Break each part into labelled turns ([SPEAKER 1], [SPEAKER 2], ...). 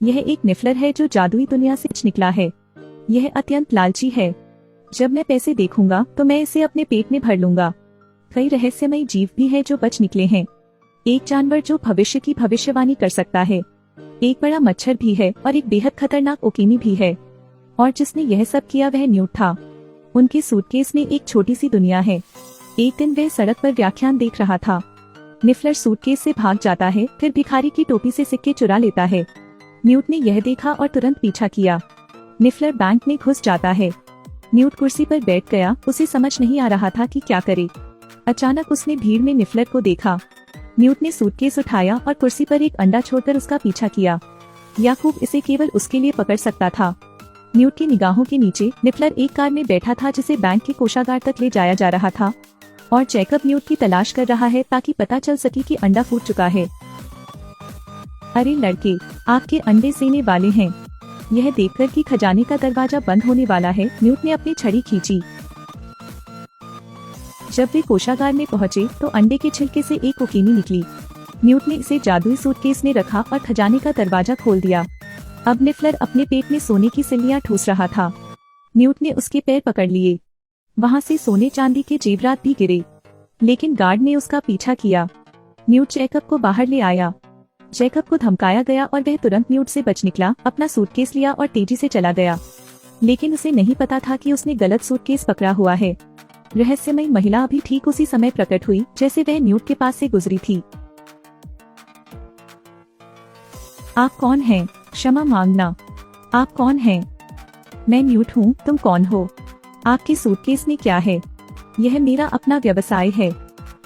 [SPEAKER 1] यह एक निफलर है जो जादुई दुनिया से निकला है। यह अत्यंत लालची है। जब मैं पैसे देखूंगा तो मैं इसे अपने पेट में भर लूंगा। कई रहस्यमयी जीव भी है जो बच निकले हैं। एक जानवर जो भविष्य की भविष्यवाणी कर सकता है। एक बड़ा मच्छर भी है और एक बेहद खतरनाक ओकेमी भी है। और जिसने यह सब किया वह न्यूट था। उनके सूटकेस में एक छोटी सी दुनिया है। एक दिन वह सड़क पर व्याख्यान देख रहा था। निफलर सूटकेस से भाग जाता है, फिर भिखारी की टोपी से सिक्के चुरा लेता है। न्यूट ने यह देखा और तुरंत पीछा किया। निफलर बैंक में घुस जाता है। न्यूट कुर्सी पर बैठ गया। उसे समझ नहीं आ रहा था कि क्या करे। अचानक उसने भीड़ में निफलर को देखा। न्यूट ने सूटकेस उठाया और कुर्सी पर एक अंडा छोड़कर उसका पीछा किया। याकूब इसे केवल उसके लिए पकड़ सकता था। न्यूट की निगाहों के नीचे निफलर एक कार में बैठा था जिसे बैंक के कोषागार तक ले जाया जा रहा था और जैकब न्यूट की तलाश कर रहा है ताकि पता चल सके कि अंडा फूट चुका है। अरे लड़के, आपके अंडे सेने वाले हैं। यह देखकर कि खजाने का दरवाजा बंद होने वाला है, न्यूट ने अपनी छड़ी खींची। जब वे कोषागार में पहुंचे तो अंडे के छिलके से एक कोकीनी निकली। न्यूट ने इसे जादुई सूटकेस में रखा और खजाने का दरवाजा खोल दिया। अब निफलर अपने पेट में सोने की सिल्लियां ठूस रहा था। न्यूट ने उसके पैर पकड़ लिए। वहां से सोने चांदी के जेवरात भी गिरे, लेकिन गार्ड ने उसका पीछा किया। न्यूट जैकब को बाहर ले आया। जैकब को धमकाया गया और वह तुरंत न्यूट से बच निकला, अपना सूटकेस लिया और तेजी से चला गया। लेकिन उसे नहीं पता था कि उसने गलत सूटकेस पकड़ा हुआ है। रहस्यमयी महिला अभी ठीक उसी समय प्रकट हुई जैसे वह न्यूट के पास से गुजरी थी। आप कौन हैं? क्षमा मांगना। आप कौन हैं? मैं न्यूट हूँ। तुम कौन हो? आपके सूटकेस में क्या है? यह मेरा अपना व्यवसाय है।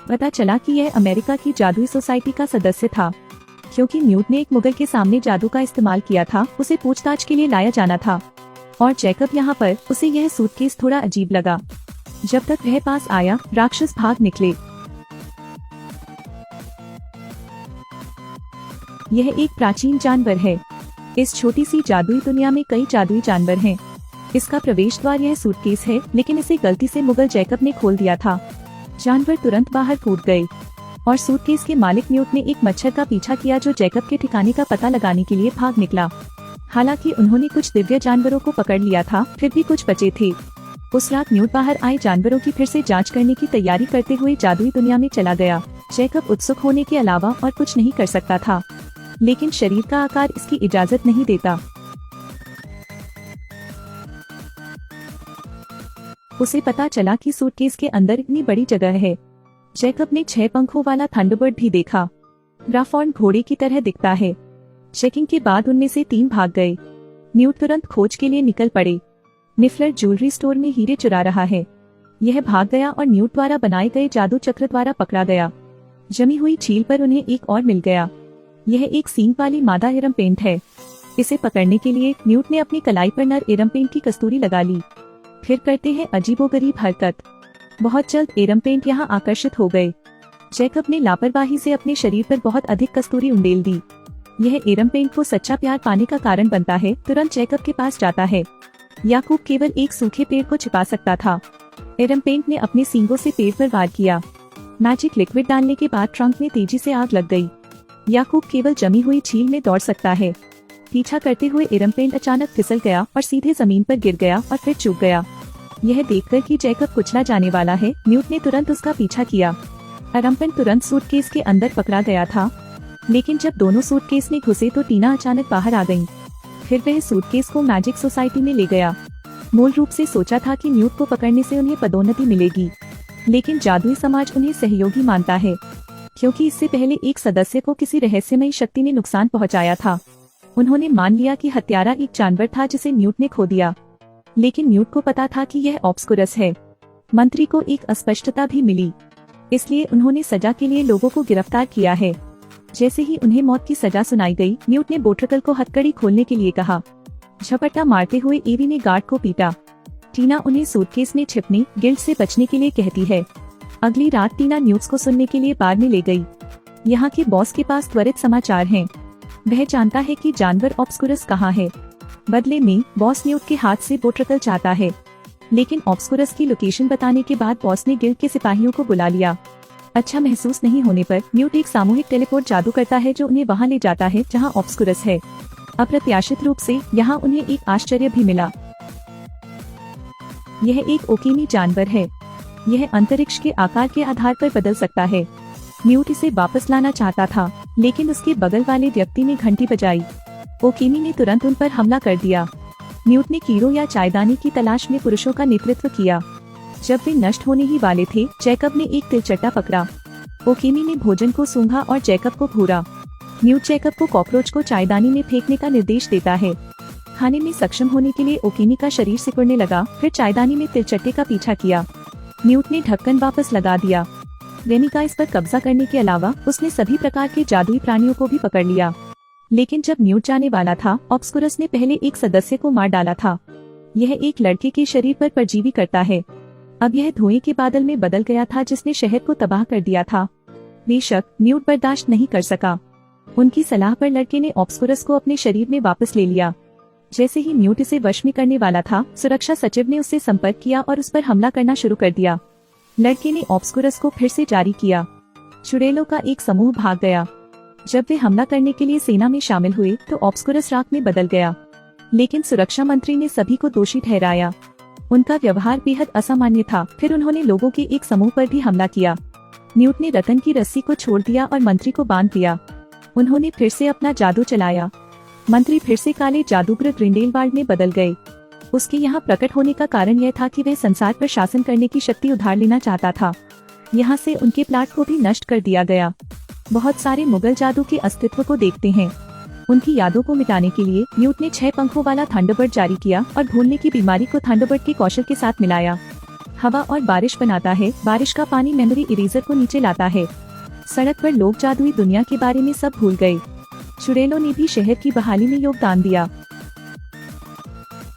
[SPEAKER 1] पता चला कि यह अमेरिका की जादुई सोसाइटी का सदस्य था। क्योंकि न्यूट ने एक मुगल के सामने जादू का इस्तेमाल किया था, उसे पूछताछ के लिए लाया जाना था। और जैकब यहाँ पर, उसे यह सूटकेस थोड़ा अजीब लगा। जब तक वह पास आया, राक्षस भाग निकले। यह एक प्राचीन जानवर है। इस छोटी सी जादुई दुनिया में कई जादुई जानवर हैं। इसका प्रवेश द्वार यह सूटकेस है, लेकिन इसे गलती से मुगल जैकब ने खोल दिया था। जानवर तुरंत बाहर कूद गए और सूटकेस के मालिक न्यूट ने एक मच्छर का पीछा किया जो जैकब के ठिकाने का पता लगाने के लिए भाग निकला। हालांकि उन्होंने कुछ दिव्य जानवरों को पकड़ लिया था, फिर भी कुछ बचे थे। उस रात न्यूट बाहर आए जानवरों की फिर से जांच करने की तैयारी करते हुए जादुई दुनिया में चला गया। जैकब उत्सुक होने के अलावा और कुछ नहीं कर सकता था, लेकिन शरीर का आकार इसकी इजाजत नहीं देता। उसे पता चला कि सूटकेस के अंदर इतनी बड़ी जगह है। जैकब ने 6 पंखों वाला थंडरबर्ड भी देखा। ग्राफॉर्न घोड़े की तरह दिखता है। चेकिंग के बाद उनमें से 3 भाग गए। न्यूट तुरंत खोज के लिए निकल पड़े। निफलर ज्वेलरी स्टोर में हीरे चुरा रहा है। यह भाग गया और न्यूट द्वारा बनाए गए जादू चक्र द्वारा पकड़ा गया। जमी हुई झील पर उन्हें एक और मिल गया। यह एक सींग वाली मादा एरमपेंट है। इसे पकड़ने के लिए न्यूट ने अपनी कलाई पर नर एरमपेंट की कस्तूरी लगा ली। फिर करते हैं अजीबोगरीब हरकत। बहुत जल्द एरमपेंट यहाँ आकर्षित हो गए। जैकब ने लापरवाही से अपने शरीर पर बहुत अधिक कस्तूरी उंडेल दी। यह एरमपेंट को सच्चा प्यार पाने का कारण बनता है। तुरंत जैकब के पास जाता है। याकूब केवल एक सूखे पेड़ को छिपा सकता था। एरमपेंट ने अपने सींगों से पेड़ पर वार किया। मैजिक लिक्विड डालने के बाद ट्रंक में तेजी से आग लग गई। याकूब केवल जमी हुई झील में दौड़ सकता है। पीछा करते हुए एरमपेंट अचानक फिसल गया और सीधे जमीन पर गिर गया और फिर चूक गया। यह देखकर कि जैकब कुचला जाने वाला है, न्यूट ने तुरंत उसका पीछा किया। एरमपेंट तुरंत सूटकेस के अंदर पकड़ा गया था, लेकिन जब दोनों सूटकेस में घुसे तो टीना अचानक बाहर आ गयी। फिर वह सूटकेस को मैजिक सोसाइटी में ले गया। मूल रूप से सोचा था कि न्यूट को पकड़ने से उन्हें पदोन्नति मिलेगी, लेकिन जादुई समाज उन्हें सहयोगी मानता है, क्योंकि इससे पहले एक सदस्य को किसी रहस्यमयी शक्ति ने नुकसान पहुंचाया था। उन्होंने मान लिया कि हत्यारा एक जानवर था जिसे न्यूट ने खो दिया, लेकिन न्यूट को पता था कि यह ऑब्सकुरस है। मंत्री को एक अस्पष्टता भी मिली, इसलिए उन्होंने सजा के लिए लोगों को गिरफ्तार किया है। जैसे ही उन्हें मौत की सजा सुनाई गई, न्यूट ने बोट्रकल को हथकड़ी खोलने के लिए कहा। झपट्टा मारते हुए एवी ने गार्ड को पीटा। टीना उन्हें सूटकेस में छिपने, गिल्ड से बचने के लिए कहती है। अगली रात टीना न्यूज को सुनने के लिए बार में ले गई। यहाँ के बॉस के पास त्वरित समाचार हैं। वह जानता है कि जानवर ऑब्सकुरस कहाँ है। बदले में बॉस न्यूट के हाथ से बोट्रकल चाहता है, लेकिन ऑब्सकुरस की लोकेशन बताने के बाद बॉस ने गिल्ड के सिपाहियों को बुला लिया। अच्छा महसूस नहीं होने पर न्यूट एक सामूहिक टेलीपोर्ट जादू करता है जो उन्हें वहाँ ले जाता है जहाँ ऑब्सकुरस है। अप्रत्याशित रूप से यहाँ उन्हें एक आश्चर्य भी मिला। यह एक ओकेमी जानवर है। यह अंतरिक्ष के आकार के आधार पर बदल सकता है। न्यूट इसे वापस लाना चाहता था, लेकिन उसके बगल वाले व्यक्ति ने घंटी बजाई। ओकेमी ने तुरंत उन पर हमला कर दिया। न्यूट ने कीड़ों या चायदानी की तलाश में पुरुषों का नेतृत्व किया। जब वे नष्ट होने ही वाले थे, जैकब ने एक तिलचट्टा पकड़ा। ओकेमी ने भोजन को सूंघा और जैकब को घूरा। न्यूट जैकब को कॉकरोच को चायदानी में फेंकने का निर्देश देता है। खाने में सक्षम होने के लिए ओकेमी का शरीर सिकुड़ने लगा, फिर चायदानी में तिलचट्टे का पीछा किया। न्यूट ने ढक्कन वापस लगा दिया। रेनिका इस पर कब्जा करने के अलावा उसने सभी प्रकार के जादुई प्राणियों को भी पकड़ लिया। लेकिन जब न्यूट जाने वाला था, ऑब्सकुरस ने पहले एक सदस्य को मार डाला था। यह एक लड़के के शरीर पर परजीवी करता है। अब यह धुएं के बादल में बदल गया था जिसने शहर को तबाह कर दिया था। बेशक न्यूट बर्दाश्त नहीं कर सका। उनकी सलाह पर लड़के ने ऑब्सकुरस को अपने शरीर में वापस ले लिया। जैसे ही न्यूट इसे वश में करने वाला था, सुरक्षा सचिव ने उससे संपर्क किया और उस पर हमला करना शुरू कर दिया। लड़के ने ऑब्सकुरस को फिर से जारी किया। चुड़ैलों का एक समूह भाग गया। जब वे हमला करने के लिए सेना में शामिल हुए तो ऑब्सकुरस राख में बदल गया, लेकिन सुरक्षा मंत्री ने सभी को दोषी ठहराया। उनका व्यवहार बेहद असामान्य था। फिर उन्होंने लोगों के एक समूह पर भी हमला किया। न्यूट ने रतन की रस्सी को छोड़ दिया और मंत्री को बांध दिया। उन्होंने फिर से अपना जादू चलाया। मंत्री फिर से काले जादूगर ग्रिंडेलवाल्ड में बदल गए। उसके यहाँ प्रकट होने का कारण यह था कि वह संसार पर शासन करने की शक्ति उधार लेना चाहता था। यहाँ से उनके प्लाट को भी नष्ट कर दिया गया। बहुत सारे मुगल जादू के अस्तित्व को देखते हैं। उनकी यादों को मिटाने के लिए न्यूट ने 6 पंखों वाला थंडरबर्ड जारी किया और भूलने की बीमारी को थंडरबर्ड के कौशल के साथ मिलाया। हवा और बारिश बनाता है। बारिश का पानी मेमोरी इरेजर को नीचे लाता है। सड़क पर लोग जादुई दुनिया के बारे में सब भूल गए। चुड़ैलों ने भी शहर की बहाली में योगदान दिया।